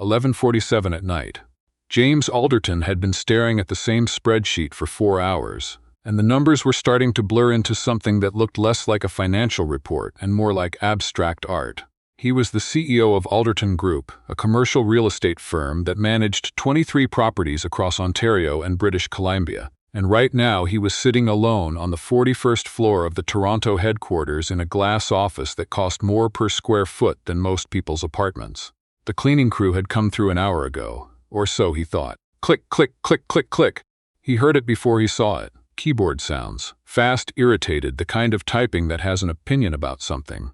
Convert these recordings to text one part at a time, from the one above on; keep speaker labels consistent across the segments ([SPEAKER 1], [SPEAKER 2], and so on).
[SPEAKER 1] 11:47 at night. James Alderton had been staring at the same spreadsheet for 4 hours, and the numbers were starting to blur into something that looked less like a financial report and more like abstract art. He was the CEO of Alderton Group, a commercial real estate firm that managed 23 properties across Ontario and British Columbia, and right now he was sitting alone on the 41st floor of the Toronto headquarters in a glass office that cost more per square foot than most people's apartments. The cleaning crew had come through an hour ago, or so he thought. Click, click, click, click, click. He heard it before he saw it. Keyboard sounds. Fast, irritated, the kind of typing that has an opinion about something.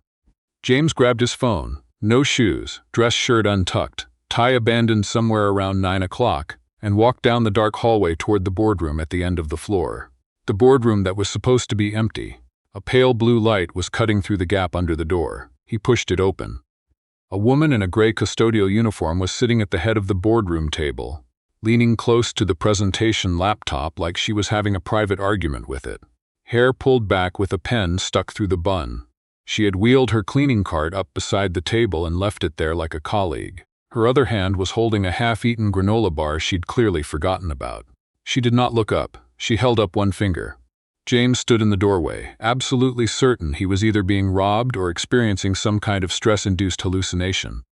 [SPEAKER 1] James grabbed his phone. No shoes, dress shirt untucked, tie abandoned somewhere around 9 o'clock, and walked down the dark hallway toward the boardroom at the end of the floor. The boardroom that was supposed to be empty. A pale blue light was cutting through the gap under the door. He pushed it open. A woman in a gray custodial uniform was sitting at the head of the boardroom table, leaning close to the presentation laptop like she was having a private argument with it. Hair pulled back with a pen stuck through the bun. She had wheeled her cleaning cart up beside the table and left it there like a colleague. Her other hand was holding a half-eaten granola bar she'd clearly forgotten about. She did not look up. She held up one finger. James stood in the doorway, absolutely certain he was either being robbed or experiencing some kind of stress-induced hallucination.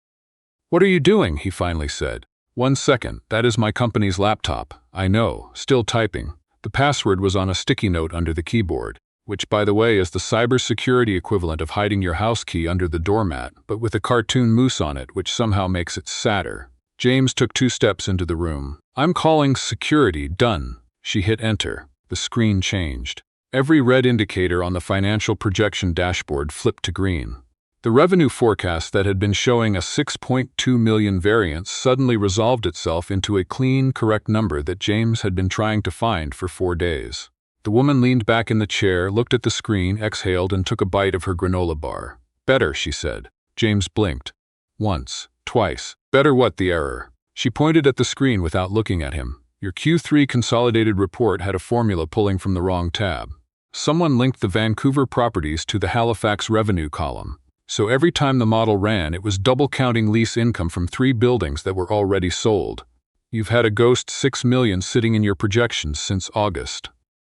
[SPEAKER 1] "What are you doing?" he finally said. "1 second, that is my company's laptop. I know, still typing." The password was on a sticky note under the keyboard, which, by the way, is the cybersecurity equivalent of hiding your house key under the doormat, but with a cartoon moose on it, which somehow makes it sadder. James took 2 steps into the room. "I'm calling security, done." She hit enter. The screen changed. Every red indicator on the financial projection dashboard flipped to green. The revenue forecast that had been showing a 6.2 million variance suddenly resolved itself into a clean, correct number that James had been trying to find for 4 days. The woman leaned back in the chair, looked at the screen, exhaled, and took a bite of her granola bar. "Better," she said. James blinked. Once, twice. "Better what?" The error. She pointed at the screen without looking at him. "Your Q3 consolidated report had a formula pulling from the wrong tab. Someone linked the Vancouver properties to the Halifax revenue column. So every time the model ran, it was double-counting lease income from 3 buildings that were already sold. You've had a ghost 6 million sitting in your projections since August."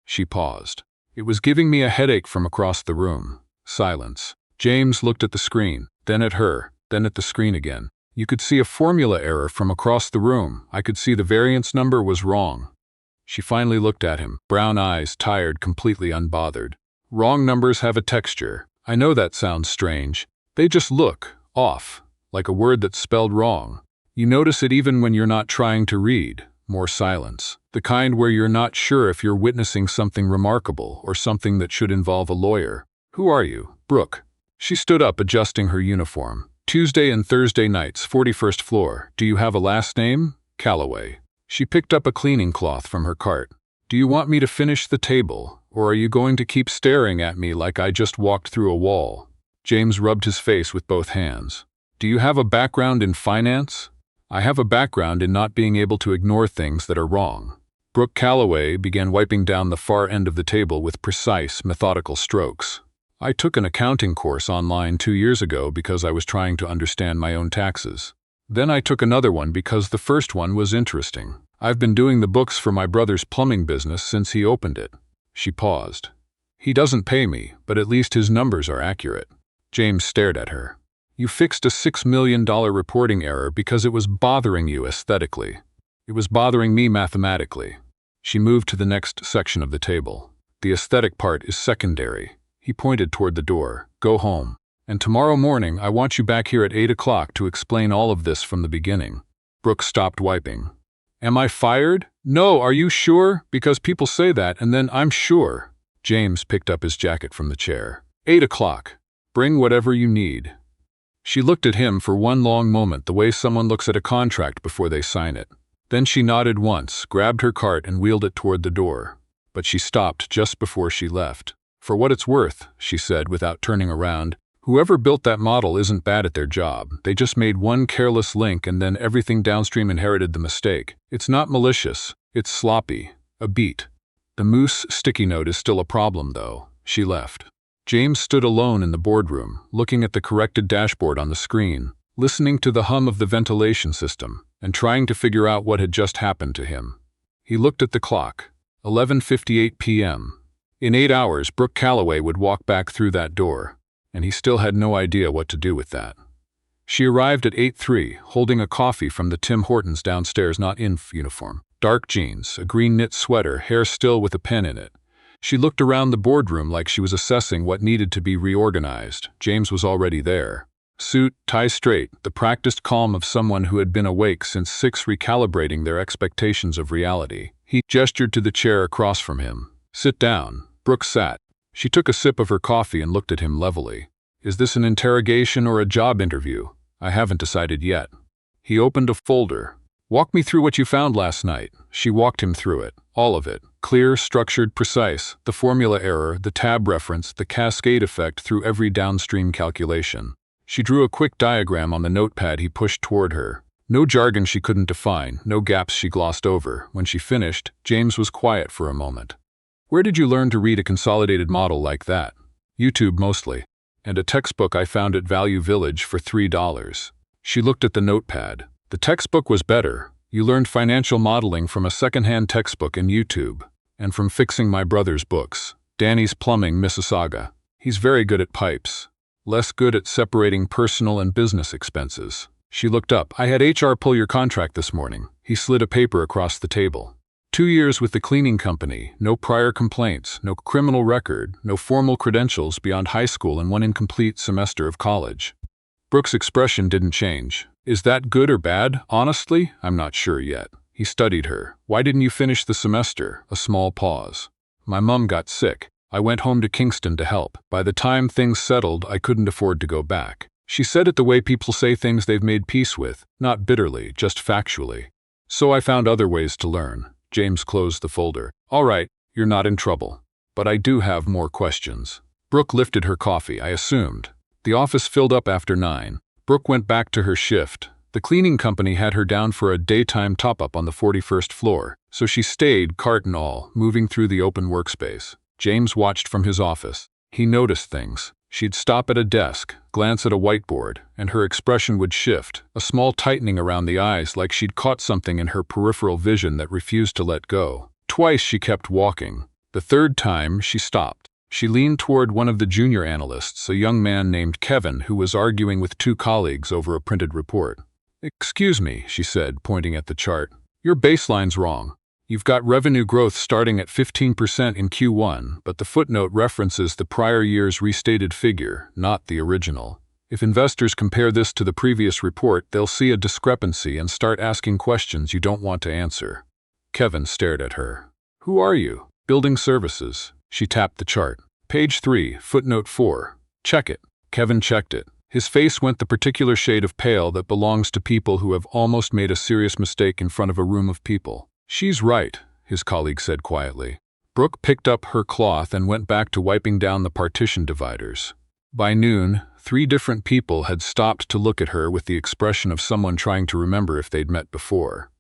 [SPEAKER 1] She paused. "It was giving me a headache from across the room." Silence. James looked at the screen, then at her, then at the screen again. "You could see a formula error from across the room. I could see the variance number was wrong." She finally looked at him, brown eyes, tired, completely unbothered. "Wrong numbers have a texture. I know that sounds strange. They just look off, like a word that's spelled wrong. You notice it even when you're not trying to read." More silence. "The kind where you're not sure if you're witnessing something remarkable or something that should involve a lawyer." "Who are you?" "Brooke." She stood up, adjusting her uniform. "Tuesday and Thursday nights, 41st floor. Do you have a last name?" "Calloway." She picked up a cleaning cloth from her cart. "Do you want me to finish the table, or are you going to keep staring at me like I just walked through a wall?" James rubbed his face with both hands. "Do you have a background in finance?" "I have a background in not being able to ignore things that are wrong." Brooke Calloway began wiping down the far end of the table with precise, methodical strokes. "I took an accounting course online 2 years ago because I was trying to understand my own taxes. Then I took another one because the first one was interesting. I've been doing the books for my brother's plumbing business since he opened it." She paused. "He doesn't pay me, but at least his numbers are accurate." James stared at her. "You fixed a $6 million reporting error because it was bothering you aesthetically. It was bothering me mathematically." She moved to the next section of the table. "The aesthetic part is secondary." He pointed toward the door. "Go home. And tomorrow morning I want you back here at 8 o'clock to explain all of this from the beginning." Brooke stopped wiping. "Am I fired?" "No, are you sure? Because people say that, and then I'm sure." James picked up his jacket from the chair. 8 o'clock. Bring whatever you need." She looked at him for one long moment, the way someone looks at a contract before they sign it. Then she nodded once, grabbed her cart and wheeled it toward the door. But she stopped just before she left. "For what it's worth," she said without turning around, "whoever built that model isn't bad at their job. They just made one careless link and then everything downstream inherited the mistake. It's not malicious. It's sloppy. A beat." The moose sticky note is still a problem, though. She left. James stood alone in the boardroom, looking at the corrected dashboard on the screen, listening to the hum of the ventilation system and trying to figure out what had just happened to him. He looked at the clock. 11:58 p.m. In 8 hours, Brooke Calloway would walk back through that door, and he still had no idea what to do with that. She arrived at 8:03, holding a coffee from the Tim Hortons downstairs, not in uniform. Dark jeans, a green knit sweater, hair still with a pen in it. She looked around the boardroom like she was assessing what needed to be reorganized. James was already there. Suit, tie straight, the practiced calm of someone who had been awake since 6, recalibrating their expectations of reality. He gestured to the chair across from him. "Sit down." Brooke sat. She took a sip of her coffee and looked at him levelly. "Is this an interrogation or a job interview?" "I haven't decided yet." He opened a folder. "Walk me through what you found last night." She walked him through it. All of it. Clear, structured, precise. The formula error, the tab reference, the cascade effect through every downstream calculation. She drew a quick diagram on the notepad he pushed toward her. No jargon she couldn't define, no gaps she glossed over. When she finished, James was quiet for a moment. "Where did you learn to read a consolidated model like that?" "YouTube mostly. And a textbook I found at Value Village for $3. She looked at the notepad. "The textbook was better. You learned financial modeling from a secondhand textbook and YouTube. And from fixing my brother's books. Danny's Plumbing, Mississauga. He's very good at pipes. Less good at separating personal and business expenses." She looked up. "I had HR pull your contract this morning." He slid a paper across the table. 2 years with the cleaning company, no prior complaints, no criminal record, no formal credentials beyond high school and 1 incomplete semester of college. Brooke's expression didn't change. "Is that good or bad? Honestly, I'm not sure yet." He studied her. "Why didn't you finish the semester?" A small pause. "My mom got sick. I went home to Kingston to help. By the time things settled, I couldn't afford to go back." She said it the way people say things they've made peace with, not bitterly, just factually. "So I found other ways to learn." James closed the folder. "All right, you're not in trouble. But I do have more questions." Brooke lifted her coffee, "I assumed." The office filled up after 9. Brooke went back to her shift. The cleaning company had her down for a daytime top-up on the 41st floor, so she stayed, cart and all, moving through the open workspace. James watched from his office. He noticed things. She'd stop at a desk, glance at a whiteboard, and her expression would shift, a small tightening around the eyes like she'd caught something in her peripheral vision that refused to let go. Twice she kept walking. The third time, she stopped. She leaned toward one of the junior analysts, a young man named Kevin, who was arguing with 2 colleagues over a printed report. "Excuse me," she said, pointing at the chart. "Your baseline's wrong. You've got revenue growth starting at 15% in Q1, but the footnote references the prior year's restated figure, not the original. If investors compare this to the previous report, they'll see a discrepancy and start asking questions you don't want to answer." Kevin stared at her. "Who are you?" "Building Services." She tapped the chart. "Page 3, footnote 4. Check it." Kevin checked it. His face went the particular shade of pale that belongs to people who have almost made a serious mistake in front of a room of people. "She's right," his colleague said quietly. Brooke picked up her cloth and went back to wiping down the partition dividers. By noon, 3 different people had stopped to look at her with the expression of someone trying to remember if they'd met before.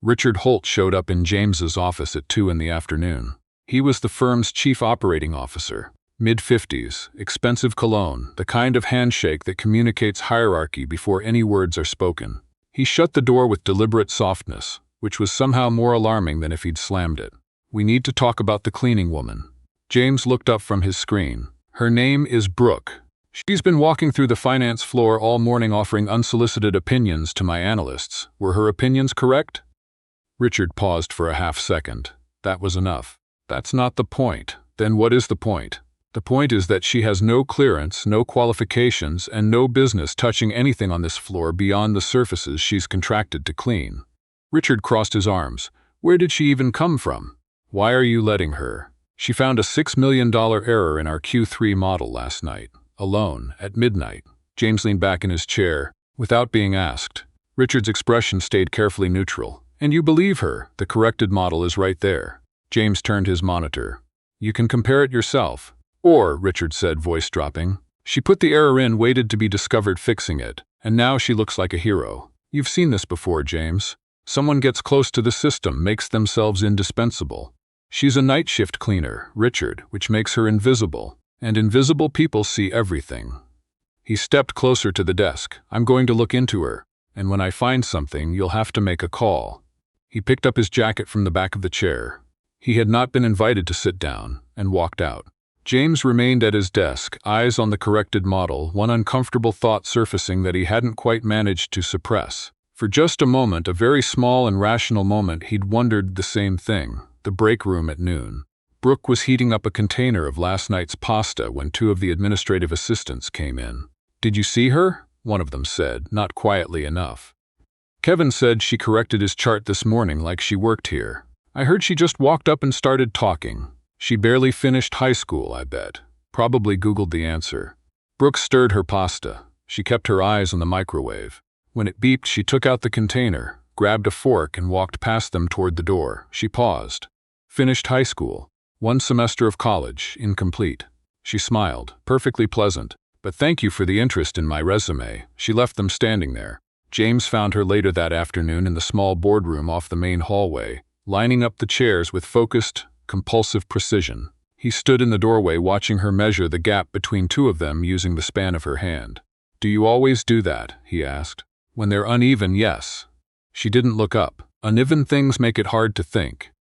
[SPEAKER 1] Richard Holt showed up in James's office at 2 in the afternoon. He was the firm's chief operating officer. Mid-50s, expensive cologne, the kind of handshake that communicates hierarchy before any words are spoken. He shut the door with deliberate softness, which was somehow more alarming than if he'd slammed it. "We need to talk about the cleaning woman." James looked up from his screen. "Her name is Brooke. She's been walking through the finance floor all morning offering unsolicited opinions to my analysts. Were her opinions correct?" Richard paused for a half-second. That was enough. "That's not the point." "Then what is the point?" "The point is that she has no clearance, no qualifications, and no business touching anything on this floor beyond the surfaces she's contracted to clean." Richard crossed his arms. "Where did she even come from?" "Why are you letting her?" "She found a $6 million error in our Q3 model last night. Alone, at midnight." James leaned back in his chair. Without being asked, Richard's expression stayed carefully neutral. "And you believe her? The corrected model is right there." James turned his monitor. "You can compare it yourself." "Or," Richard said, voice dropping, "she put the error in, waited to be discovered fixing it, and now she looks like a hero. You've seen this before, James. Someone gets close to the system, makes themselves indispensable. She's a night shift cleaner, Richard, which makes her invisible, and invisible people see everything." He stepped closer to the desk. I'm going to look into her, and when I find something, you'll have to make a call. He picked up his jacket from the back of the chair. He had not been invited to sit down, and walked out. James remained at his desk, eyes on the corrected model, one uncomfortable thought surfacing that he hadn't quite managed to suppress. For just a moment, a very small and rational moment, he'd wondered the same thing. The break room at noon. Brooke was heating up a container of last night's pasta when two of the administrative assistants came in. "Did you see her?" one of them said, not quietly enough. "Kevin said she corrected his chart this morning like she worked here. I heard she just walked up and started talking. She barely finished high school, I bet. Probably Googled the answer." Brooke stirred her pasta. She kept her eyes on the microwave. When it beeped, she took out the container, grabbed a fork, and walked past them toward the door. She paused. "Finished high school. 1 semester of college, incomplete." She smiled, perfectly pleasant. "But thank you for the interest in my resume." She left them standing there. James found her later that afternoon in the small boardroom off the main hallway, lining up the chairs with focused, compulsive precision. He stood in the doorway watching her measure the gap between two of them using the span of her hand. "Do you always do that?" he asked. "When they're uneven, yes." She didn't look up. "Uneven things make it hard to think."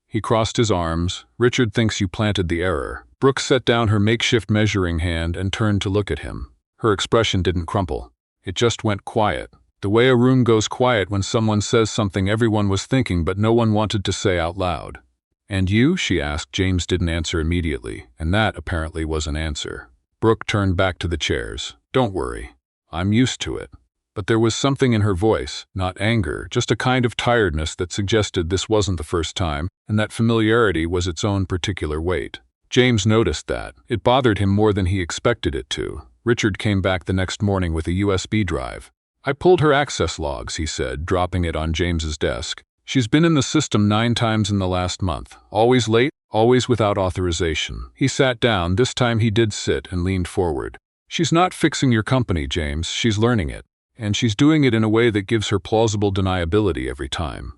[SPEAKER 1] He crossed his arms. "Richard thinks you planted the error." Brooke set down her makeshift measuring hand and turned to look at him. Her expression didn't crumple. It just went quiet. The way a room goes quiet when someone says something everyone was thinking but no one wanted to say out loud. "And you?" she asked. James didn't answer immediately, and that apparently was an answer. Brooke turned back to the chairs. "Don't worry. I'm used to it." But there was something in her voice, not anger, just a kind of tiredness that suggested this wasn't the first time, and that familiarity was its own particular weight. James noticed that. It bothered him more than he expected it to. Richard came back the next morning with a USB drive. "I pulled her access logs," he said, dropping it on James's desk. "She's been in the system 9 times in the last month. Always late, always without authorization." He sat down. This time he did sit and leaned forward. "She's not fixing your company, James. She's learning it. And she's doing it in a way that gives her plausible deniability every time."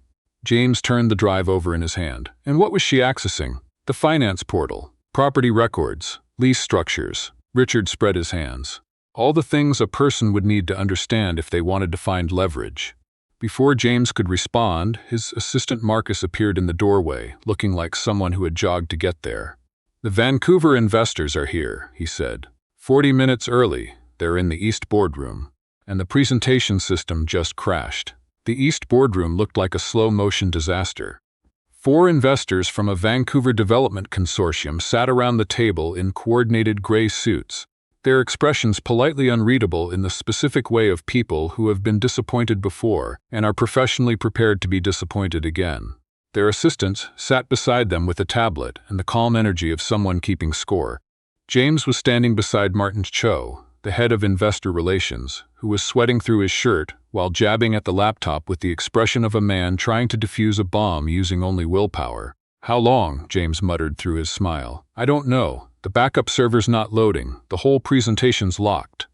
[SPEAKER 1] James turned the drive over in his hand. "And what was she accessing?" "The finance portal. Property records. Lease structures." Richard spread his hands. "All the things a person would need to understand if they wanted to find leverage." Before James could respond, his assistant Marcus appeared in the doorway, looking like someone who had jogged to get there. "The Vancouver investors are here," he said. 40 minutes early. They're in the East Boardroom. And the presentation system just crashed. The East Boardroom looked like a slow-motion disaster. 4 investors from a Vancouver development consortium sat around the table in coordinated gray suits, their expressions politely unreadable in the specific way of people who have been disappointed before and are professionally prepared to be disappointed again. Their assistants sat beside them with a tablet and the calm energy of someone keeping score. James was standing beside Martin Cho, the head of investor relations, who was sweating through his shirt while jabbing at the laptop with the expression of a man trying to defuse a bomb using only willpower. "How long?" James muttered through his smile. "I don't know. The backup server's not loading. The whole presentation's locked."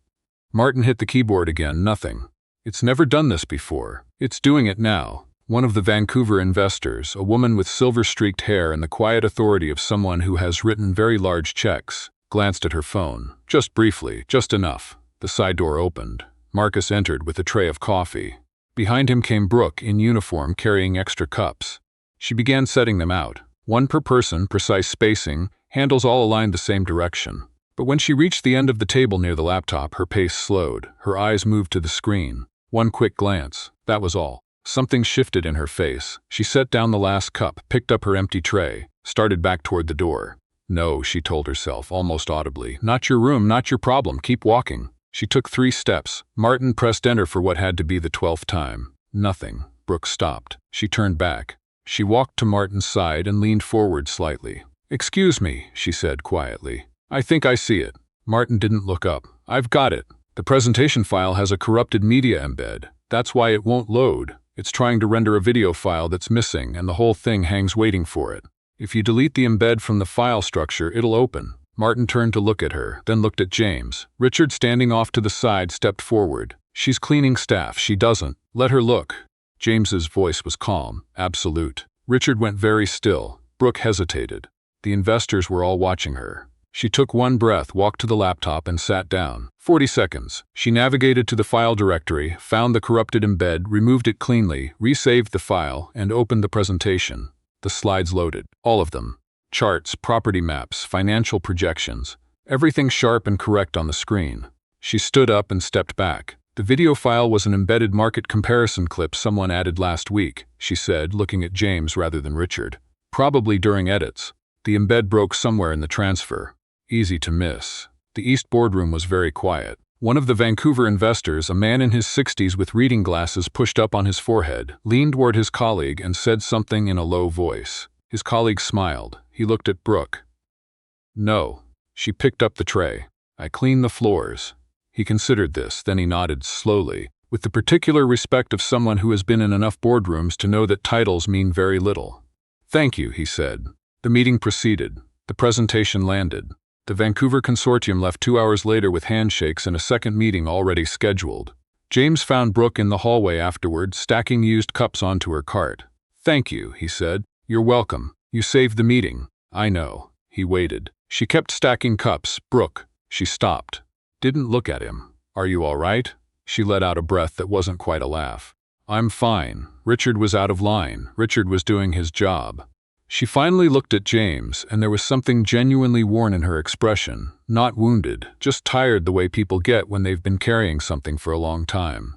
[SPEAKER 1] Martin hit the keyboard again. "Nothing. It's never done this before. It's doing it now." One of the Vancouver investors, a woman with silver-streaked hair and the quiet authority of someone who has written very large checks, glanced at her phone. Just briefly, just enough. The side door opened. Marcus entered with a tray of coffee. Behind him came Brooke, in uniform, carrying extra cups. She began setting them out. 1 per person, precise spacing, handles all aligned the same direction. But when she reached the end of the table near the laptop, her pace slowed. Her eyes moved to the screen. 1 quick glance. That was all. Something shifted in her face. She set down the last cup, picked up her empty tray, started back toward the door. "No," she told herself, almost audibly. "Not your room, not your problem. Keep walking." She took 3 steps. Martin pressed enter for what had to be the 12th time. Nothing. Brooke stopped. She turned back. She walked to Martin's side and leaned forward slightly. "Excuse me," she said quietly. "I think I see it." Martin didn't look up. "I've got it. The presentation file has a corrupted media embed. That's why it won't load. It's trying to render a video file that's missing, and the whole thing hangs waiting for it. If you delete the embed from the file structure, it'll open." Martin turned to look at her, then looked at James. Richard, standing off to the side, stepped forward. "She's cleaning staff. She doesn't. Let her look." James's voice was calm, absolute. Richard went very still. Brooke hesitated. The investors were all watching her. She took one breath, walked to the laptop, and sat down. 40 seconds. She navigated to the file directory, found the corrupted embed, removed it cleanly, resaved the file, and opened the presentation. The slides loaded. All of them. Charts, property maps, financial projections. Everything sharp and correct on the screen. She stood up and stepped back. The video file was an embedded market comparison clip someone added last week, she said, looking at James rather than Richard. Probably during edits. The embed broke somewhere in the transfer. Easy to miss. The East boardroom was very quiet. One of the Vancouver investors, a man in his 60s with reading glasses pushed up on his forehead, leaned toward his colleague and said something in a low voice. His colleague smiled. He looked at Brooke. No. She picked up the tray. I clean the floors. He considered this, then he nodded slowly, with the particular respect of someone who has been in enough boardrooms to know that titles mean very little. Thank you, he said. The meeting proceeded. The presentation landed. The Vancouver consortium left 2 hours later with handshakes and a second meeting already scheduled. James found Brooke in the hallway afterward, stacking used cups onto her cart. Thank you, he said. You're welcome. You saved the meeting. I know. He waited. She kept stacking cups. Brooke. She stopped. Didn't look at him. Are you all right? She let out a breath that wasn't quite a laugh. I'm fine. Richard was out of line. Richard was doing his job. She finally looked at James, and there was something genuinely worn in her expression. Not wounded, just tired the way people get when they've been carrying something for a long time.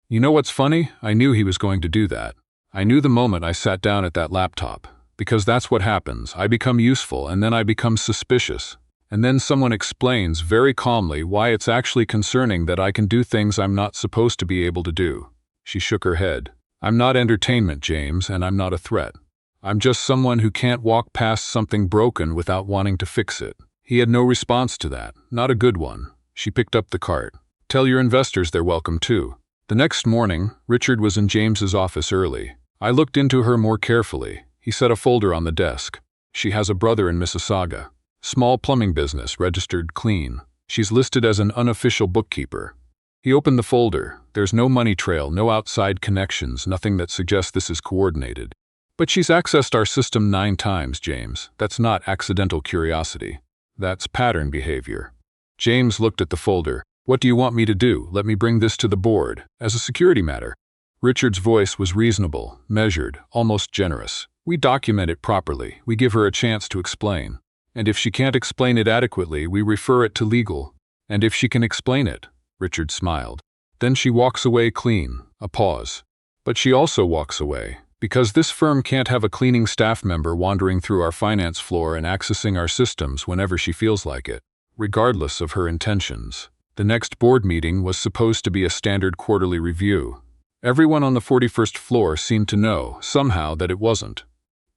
[SPEAKER 1] You know what's funny? I knew he was going to do that. I knew the moment I sat down at that laptop. Because that's what happens. I become useful, and then I become suspicious. And then someone explains very calmly why it's actually concerning that I can do things I'm not supposed to be able to do. She shook her head. I'm not entertainment, James, and I'm not a threat. I'm just someone who can't walk past something broken without wanting to fix it. He had no response to that, not a good one. She picked up the cart. Tell your investors they're welcome too. The next morning, Richard was in James's office early. I looked into her more carefully. He set a folder on the desk. She has a brother in Mississauga. Small plumbing business, registered clean. She's listed as an unofficial bookkeeper. He opened the folder. There's no money trail, no outside connections, nothing that suggests this is coordinated. But she's accessed our system 9 times, James. That's not accidental curiosity. That's pattern behavior. James looked at the folder. What do you want me to do? Let me bring this to the board, as a security matter. Richard's voice was reasonable, measured, almost generous. We document it properly. We give her a chance to explain. And if she can't explain it adequately, we refer it to legal. And if she can explain it, Richard smiled. Then she walks away clean. A pause. But she also walks away. Because this firm can't have a cleaning staff member wandering through our finance floor and accessing our systems whenever she feels like it, regardless of her intentions. The next board meeting was supposed to be a standard quarterly review. Everyone on the 41st floor seemed to know, somehow, that it wasn't.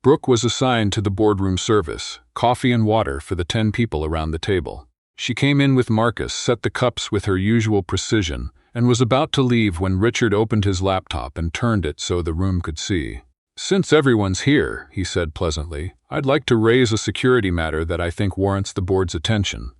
[SPEAKER 1] Brooke was assigned to the boardroom service, coffee and water for the 10 people around the table. She came in with Marcus, set the cups with her usual precision, and was about to leave when Richard opened his laptop and turned it so the room could see. Since everyone's here, he said pleasantly, I'd like to raise a security matter that I think warrants the board's attention.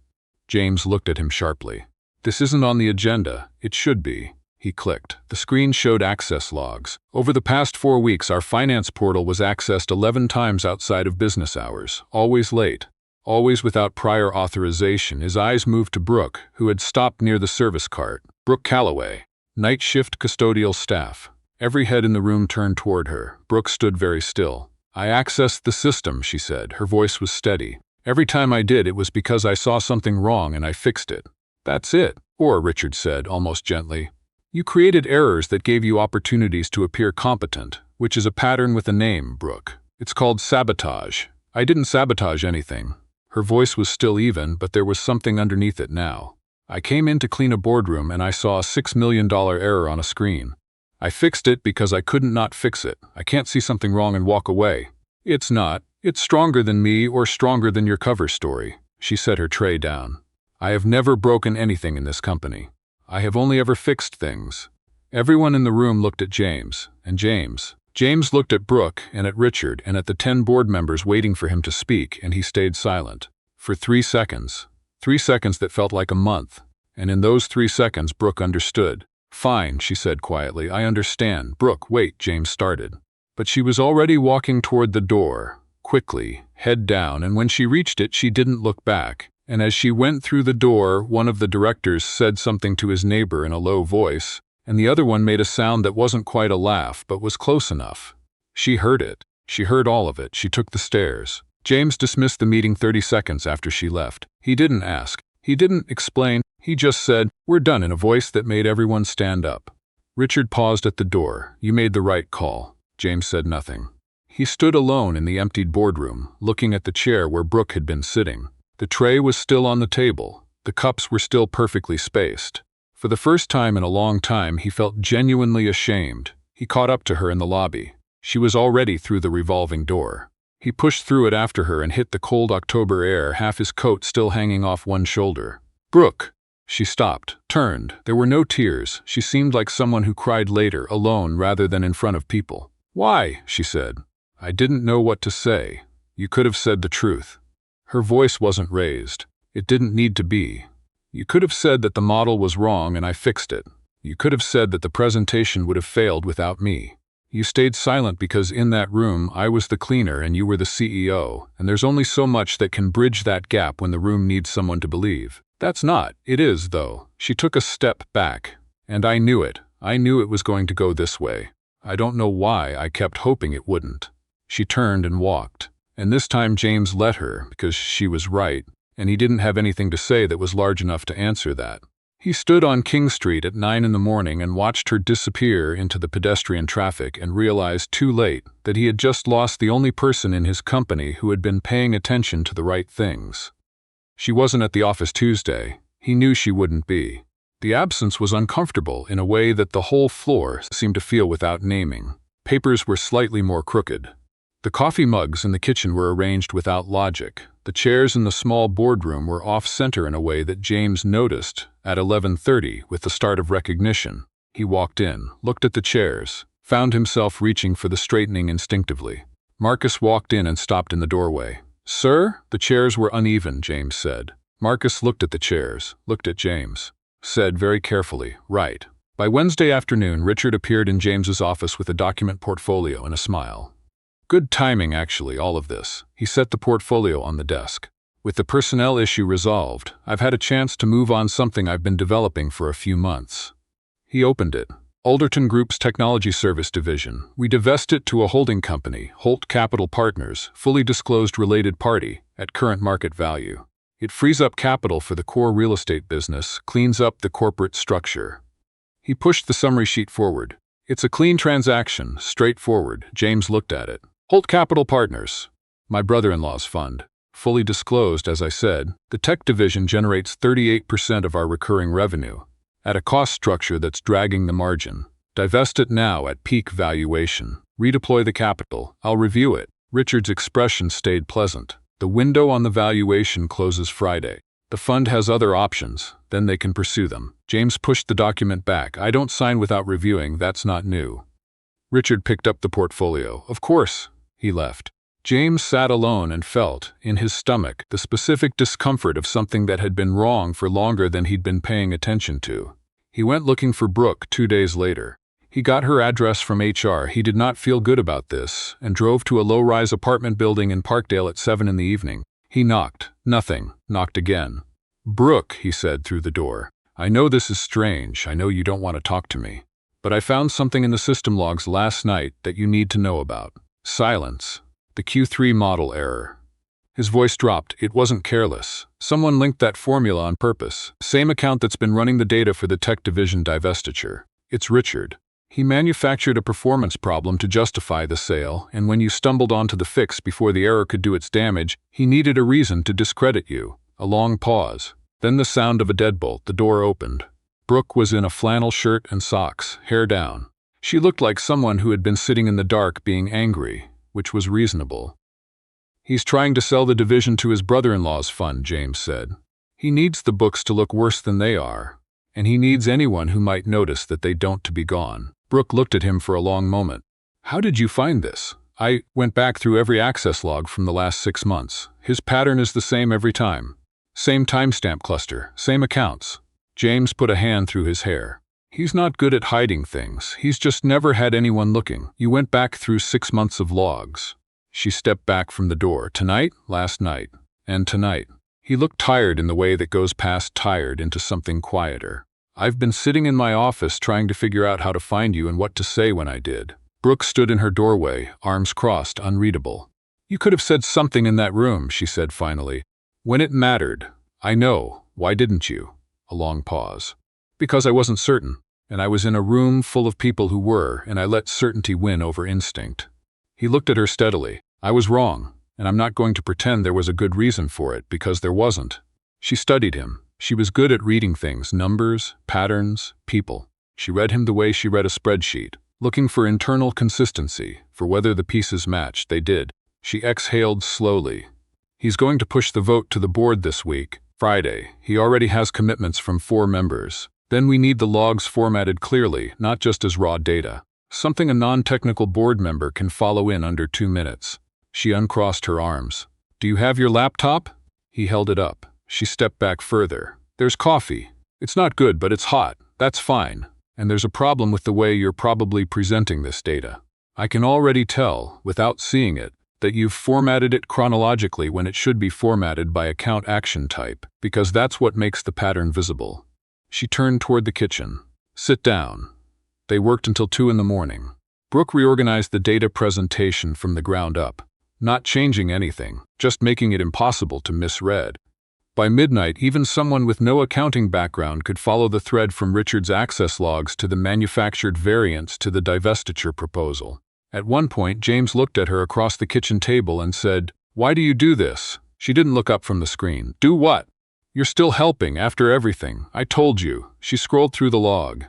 [SPEAKER 1] James looked at him sharply. This isn't on the agenda. It should be. He clicked. The screen showed access logs. Over the past 4 weeks, our finance portal was accessed 11 times outside of business hours, always late. Always without prior authorization. His eyes moved to Brooke, who had stopped near the service cart. Brooke Calloway. Night shift custodial staff. Every head in the room turned toward her. Brooke stood very still. I accessed the system, she said. Her voice was steady. Every time I did, it was because I saw something wrong and I fixed it. That's it. Or, Richard said, almost gently, you created errors that gave you opportunities to appear competent, which is a pattern with a name, Brooke. It's called sabotage. I didn't sabotage anything. Her voice was still even, but there was something underneath it now. I came in to clean a boardroom and I saw a $6 million error on a screen. I fixed it because I couldn't not fix it. I can't see something wrong and walk away. It's not. It's stronger than me or stronger than your cover story. She set her tray down. I have never broken anything in this company. I have only ever fixed things. Everyone in the room looked at James, and James looked at Brooke and at Richard and at the 10 board members waiting for him to speak, and he stayed silent. For 3 seconds. 3 seconds that felt like a month. And in those 3 seconds, Brooke understood. Fine, she said quietly, I understand. Brooke, wait, James started. But she was already walking toward the door, quickly, head down, and when she reached it, she didn't look back. And as she went through the door, one of the directors said something to his neighbor in a low voice, and the other one made a sound that wasn't quite a laugh but was close enough. She heard it. She heard all of it. She took the stairs. James dismissed the meeting 30 seconds after she left. He didn't ask. He didn't explain. He just said, "We're done," in a voice that made everyone stand up. Richard paused at the door. "You made the right call." James said nothing. He stood alone in the emptied boardroom, looking at the chair where Brooke had been sitting. The tray was still on the table. The cups were still perfectly spaced. For the first time in a long time, he felt genuinely ashamed. He caught up to her in the lobby. She was already through the revolving door. He pushed through it after her and hit the cold October air, half his coat still hanging off one shoulder. "Brooke!" She stopped, turned. There were no tears. She seemed like someone who cried later, alone rather than in front of people. "Why?" she said. "I didn't know what to say. You could have said the truth." Her voice wasn't raised. It didn't need to be. "You could have said that the model was wrong and I fixed it. You could have said that the presentation would have failed without me. You stayed silent because in that room I was the cleaner and you were the CEO, and there's only so much that can bridge that gap when the room needs someone to believe. That's not. It is, though." She took a step back. "And I knew it. I knew it was going to go this way. I don't know why I kept hoping it wouldn't." She turned and walked. And this time James let her, because she was right, and he didn't have anything to say that was large enough to answer that. He stood on King Street at 9 in the morning and watched her disappear into the pedestrian traffic and realized too late that he had just lost the only person in his company who had been paying attention to the right things. She wasn't at the office Tuesday. He knew she wouldn't be. The absence was uncomfortable in a way that the whole floor seemed to feel without naming. Papers were slightly more crooked. The coffee mugs in the kitchen were arranged without logic. The chairs in the small boardroom were off-center in a way that James noticed at 11:30 with the start of recognition. He walked in, looked at the chairs, found himself reaching for the straightening instinctively. Marcus walked in and stopped in the doorway. "Sir?" The chairs were uneven, James said. Marcus looked at the chairs, looked at James, said very carefully, "Right." By Wednesday afternoon, Richard appeared in James's office with a document portfolio and a smile. "Good timing, actually, all of this." He set the portfolio on the desk. "With the personnel issue resolved, I've had a chance to move on something I've been developing for a few months." He opened it. "Alderton Group's Technology Service Division. We divest it to a holding company, Holt Capital Partners, fully disclosed related party, at current market value. It frees up capital for the core real estate business, cleans up the corporate structure." He pushed the summary sheet forward. "It's a clean transaction, straightforward." James looked at it. "Holt Capital Partners. My brother-in-law's fund. Fully disclosed, as I said, the tech division generates 38% of our recurring revenue, at a cost structure that's dragging the margin. Divest it now at peak valuation. Redeploy the capital. I'll review it." Richard's expression stayed pleasant. "The window on the valuation closes Friday. The fund has other options, then they can pursue them." James pushed the document back. "I don't sign without reviewing, that's not new." Richard picked up the portfolio. "Of course." He left. James sat alone and felt, in his stomach, the specific discomfort of something that had been wrong for longer than he'd been paying attention to. He went looking for Brooke 2 days later. He got her address from HR. He did not feel good about this, and drove to a low-rise apartment building in Parkdale at 7 in the evening. He knocked. Nothing. Knocked again. "Brooke," he said through the door. "I know this is strange. I know you don't want to talk to me. But I found something in the system logs last night that you need to know about." Silence. The Q3 model error. His voice dropped. It wasn't careless. Someone linked that formula on purpose. Same account that's been running the data for the tech division divestiture. It's Richard. He manufactured a performance problem to justify the sale, and when you stumbled onto the fix before the error could do its damage, he needed a reason to discredit you. A long pause. Then the sound of a deadbolt. The door opened. Brooke was in a flannel shirt and socks, hair down. She looked like someone who had been sitting in the dark being angry, which was reasonable. "He's trying to sell the division to his brother-in-law's fund," James said. "He needs the books to look worse than they are, and he needs anyone who might notice that they don't to be gone." Brooke looked at him for a long moment. "How did you find this?" "I went back through every access log from the last 6 months. His pattern is the same every time. Same timestamp cluster, same accounts." James put a hand through his hair. "He's not good at hiding things. He's just never had anyone looking. You went back through 6 months of logs." She stepped back from the door. "Tonight, last night, and tonight." He looked tired in the way that goes past tired into something quieter. "I've been sitting in my office trying to figure out how to find you and what to say when I did." Brooke stood in her doorway, arms crossed, unreadable. "You could have said something in that room," she said finally. "When it mattered." "I know. Why didn't you?" A long pause. "Because I wasn't certain. And I was in a room full of people who were, and I let certainty win over instinct." He looked at her steadily. "I was wrong, and I'm not going to pretend there was a good reason for it, because there wasn't." She studied him. She was good at reading things, numbers, patterns, people. She read him the way she read a spreadsheet, looking for internal consistency, for whether the pieces matched. They did. She exhaled slowly. "He's going to push the vote to the board this week, Friday. He already has commitments from 4 members. Then we need the logs formatted clearly, not just as raw data. Something a non-technical board member can follow in under 2 minutes. She uncrossed her arms. "Do you have your laptop?" He held it up. She stepped back further. "There's coffee. It's not good, but it's hot. That's fine. And there's a problem with the way you're probably presenting this data. I can already tell, without seeing it, that you've formatted it chronologically when it should be formatted by account action type, because that's what makes the pattern visible." She turned toward the kitchen. "Sit down." They worked until 2 in the morning. Brooke reorganized the data presentation from the ground up, not changing anything, just making it impossible to misread. By midnight, even someone with no accounting background could follow the thread from Richard's access logs to the manufactured variants to the divestiture proposal. At one point, James looked at her across the kitchen table and said, "Why do you do this?" She didn't look up from the screen. "Do what?" "You're still helping, after everything. I told you." She scrolled through the log.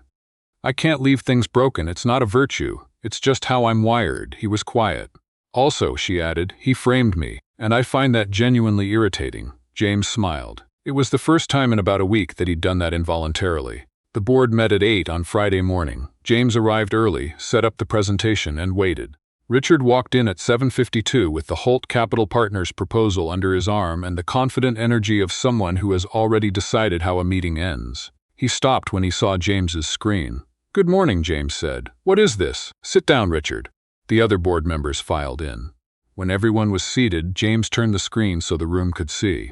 [SPEAKER 1] "I can't leave things broken. It's not a virtue. It's just how I'm wired." He was quiet. "Also," she added, "he framed me, and I find that genuinely irritating." James smiled. It was the first time in about a week that he'd done that involuntarily. The board met at 8 on Friday morning. James arrived early, set up the presentation, and waited. Richard walked in at 7:52 with the Holt Capital Partners proposal under his arm and the confident energy of someone who has already decided how a meeting ends. He stopped when he saw James's screen. "Good morning," James said. "What is this?" "Sit down, Richard." The other board members filed in. When everyone was seated, James turned the screen so the room could see.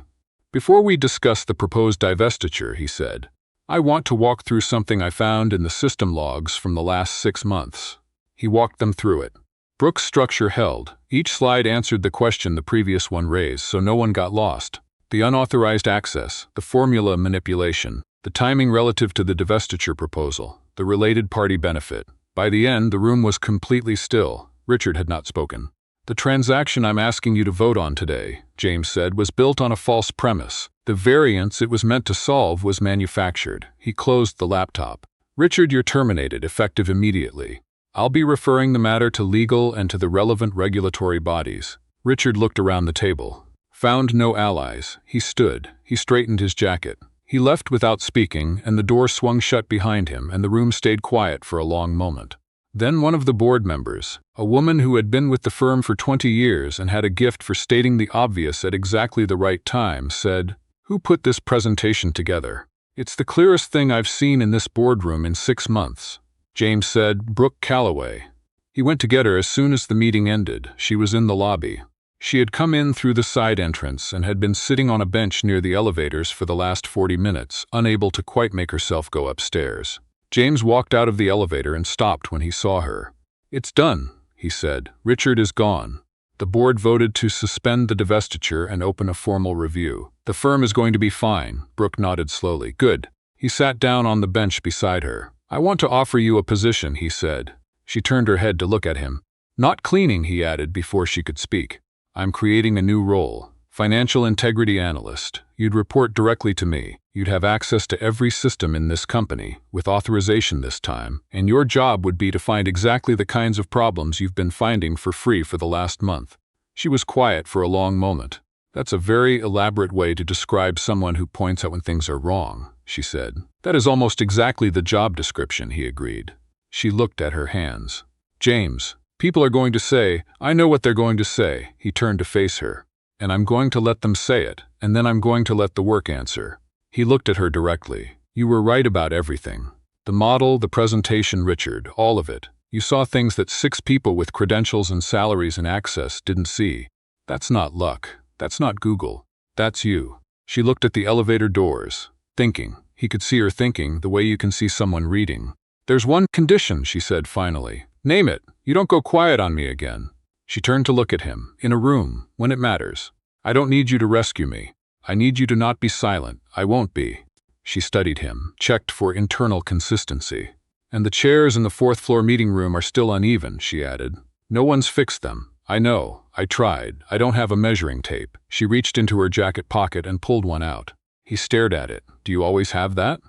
[SPEAKER 1] "Before we discuss the proposed divestiture," he said, "I want to walk through something I found in the system logs from the last 6 months." He walked them through it. Brooke's structure held. Each slide answered the question the previous one raised, so no one got lost. The unauthorized access, the formula manipulation, the timing relative to the divestiture proposal, the related party benefit. By the end, the room was completely still. Richard had not spoken. "The transaction I'm asking you to vote on today," James said, "was built on a false premise. The variance it was meant to solve was manufactured." He closed the laptop. "Richard, you're terminated, effective immediately. I'll be referring the matter to legal and to the relevant regulatory bodies." Richard looked around the table. Found no allies. He stood. He straightened his jacket. He left without speaking, and the door swung shut behind him, and the room stayed quiet for a long moment. Then one of the board members, a woman who had been with the firm for 20 years and had a gift for stating the obvious at exactly the right time, said, "Who put this presentation together? It's the clearest thing I've seen in this boardroom in 6 months." James said, "Brooke Calloway." He went to get her as soon as the meeting ended. She was in the lobby. She had come in through the side entrance and had been sitting on a bench near the elevators for the last 40 minutes, unable to quite make herself go upstairs. James walked out of the elevator and stopped when he saw her. "It's done," he said. "Richard is gone." The board voted to suspend the divestiture and open a formal review. "The firm is going to be fine," Brooke nodded slowly. "Good." He sat down on the bench beside her. "I want to offer you a position," he said. She turned her head to look at him. "Not cleaning," he added before she could speak. "I'm creating a new role. Financial integrity analyst. You'd report directly to me. You'd have access to every system in this company, with authorization this time, and your job would be to find exactly the kinds of problems you've been finding for free for the last month." She was quiet for a long moment. "That's a very elaborate way to describe someone who points out when things are wrong," she said. "That is almost exactly the job description," he agreed. She looked at her hands. "James, people are going to say, I know what they're going to say." He turned to face her. "And I'm going to let them say it, and then I'm going to let the work answer." He looked at her directly. "You were right about everything. The model, the presentation, Richard, all of it. You saw things that 6 people with credentials and salaries and access didn't see. That's not luck. That's not Google. That's you." She looked at the elevator doors, thinking. He could see her thinking the way you can see someone reading. "There's one condition," she said finally. "Name it. You don't go quiet on me again." She turned to look at him. "In a room, when it matters. I don't need you to rescue me. I need you to not be silent. I won't be." She studied him, checked for internal consistency. "And the chairs in the fourth-floor meeting room are still uneven," she added. "No one's fixed them. I know. I tried. I don't have a measuring tape." She reached into her jacket pocket and pulled one out. He stared at it. "Do you always have that?"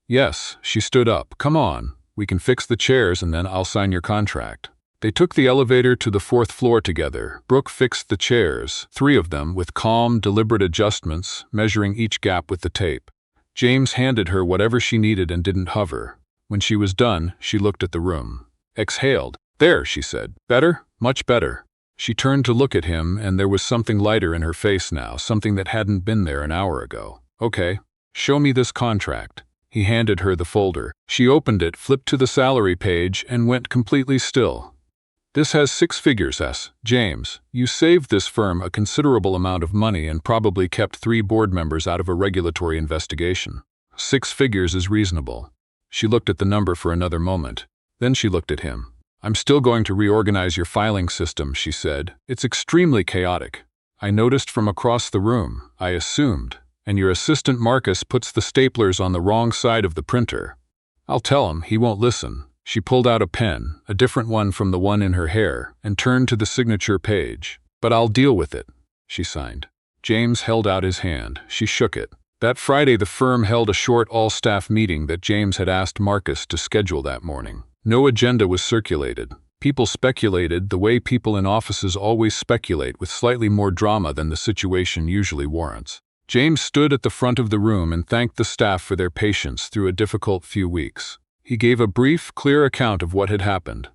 [SPEAKER 1] "Yes." She stood up. "Come on. We can fix the chairs and then I'll sign your contract." They took the elevator to the fourth floor together. Brooke fixed the chairs, 3 of them, with calm, deliberate adjustments, measuring each gap with the tape. James handed her whatever she needed and didn't hover. When she was done, she looked at the room. Exhaled. "There," she said. "Better? Much better." She turned to look at him, and there was something lighter in her face now, something that hadn't been there an hour ago. "Okay. Show me this contract." He handed her the folder. She opened it, flipped to the salary page, and went completely still. "This has 6 figures, S. James, you saved this firm a considerable amount of money and probably kept 3 board members out of a regulatory investigation. 6 figures is reasonable." She looked at the number for another moment. Then she looked at him. "I'm still going to reorganize your filing system," she said. "It's extremely chaotic. I noticed from across the room. I assumed. And your assistant Marcus puts the staplers on the wrong side of the printer. I'll tell him. He won't listen." She pulled out a pen, a different one from the one in her hair, and turned to the signature page. "But I'll deal with it," she signed. James held out his hand. She shook it. That Friday the firm held a short all-staff meeting that James had asked Marcus to schedule that morning. No agenda was circulated. People speculated the way people in offices always speculate, with slightly more drama than the situation usually warrants. James stood at the front of the room and thanked the staff for their patience through a difficult few weeks. He gave a brief, clear account of what had happened.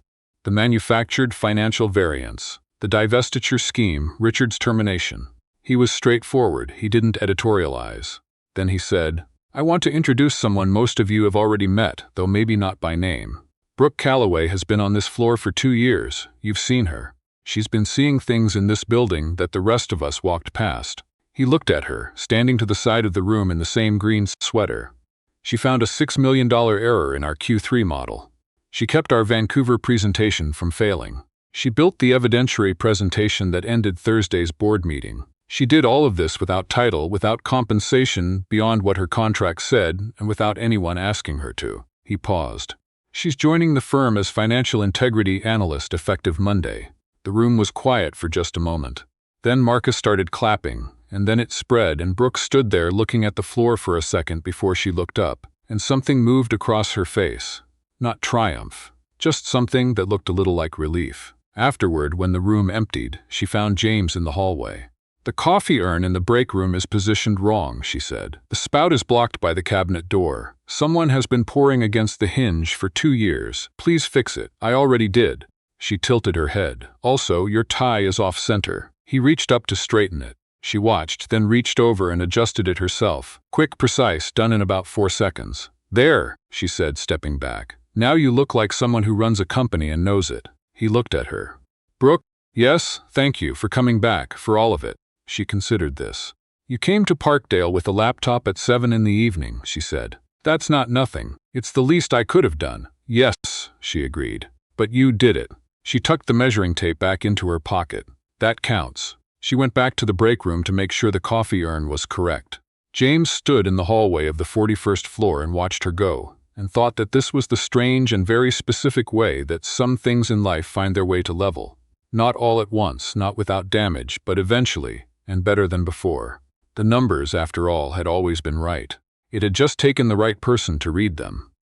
[SPEAKER 1] The manufactured financial variance, the divestiture scheme, Richard's termination. He was straightforward. He didn't editorialize. Then he said, "I want to introduce someone most of you have already met, though maybe not by name. Brooke Calloway has been on this floor for 2 years. You've seen her. She's been seeing things in this building that the rest of us walked past." He looked at her, standing to the side of the room in the same green sweater. "She found a $6 million error in our Q3 model. She kept our Vancouver presentation from failing. She built the evidentiary presentation that ended Thursday's board meeting. She did all of this without title, without compensation beyond what her contract said, and without anyone asking her to." He paused. "She's joining the firm as financial integrity analyst effective Monday." The room was quiet for just a moment. Then Marcus started clapping, and then it spread, and Brooke stood there looking at the floor for a second before she looked up, and something moved across her face. Not triumph, just something that looked a little like relief. Afterward, when the room emptied, she found James in the hallway. "The coffee urn in the break room is positioned wrong," she said. "The spout is blocked by the cabinet door. Someone has been pouring against the hinge for 2 years. Please fix it." "I already did." She tilted her head. "Also, your tie is off-center." He reached up to straighten it. She watched, then reached over and adjusted it herself. Quick, precise, done in about 4 seconds. "There," she said, stepping back. "Now you look like someone who runs a company and knows it." He looked at her. "Brooke, yes, thank you for coming back, for all of it." She considered this. "You came to Parkdale with a laptop at 7 in the evening," she said. "That's not nothing. It's the least I could have done." "Yes," she agreed. "But you did it." She tucked the measuring tape back into her pocket. "That counts." She went back to the break room to make sure the coffee urn was correct. James stood in the hallway of the 41st floor and watched her go, and thought that this was the strange and very specific way that some things in life find their way to level. Not all at once, not without damage, but eventually, and better than before. The numbers, after all, had always been right. It had just taken the right person to read them.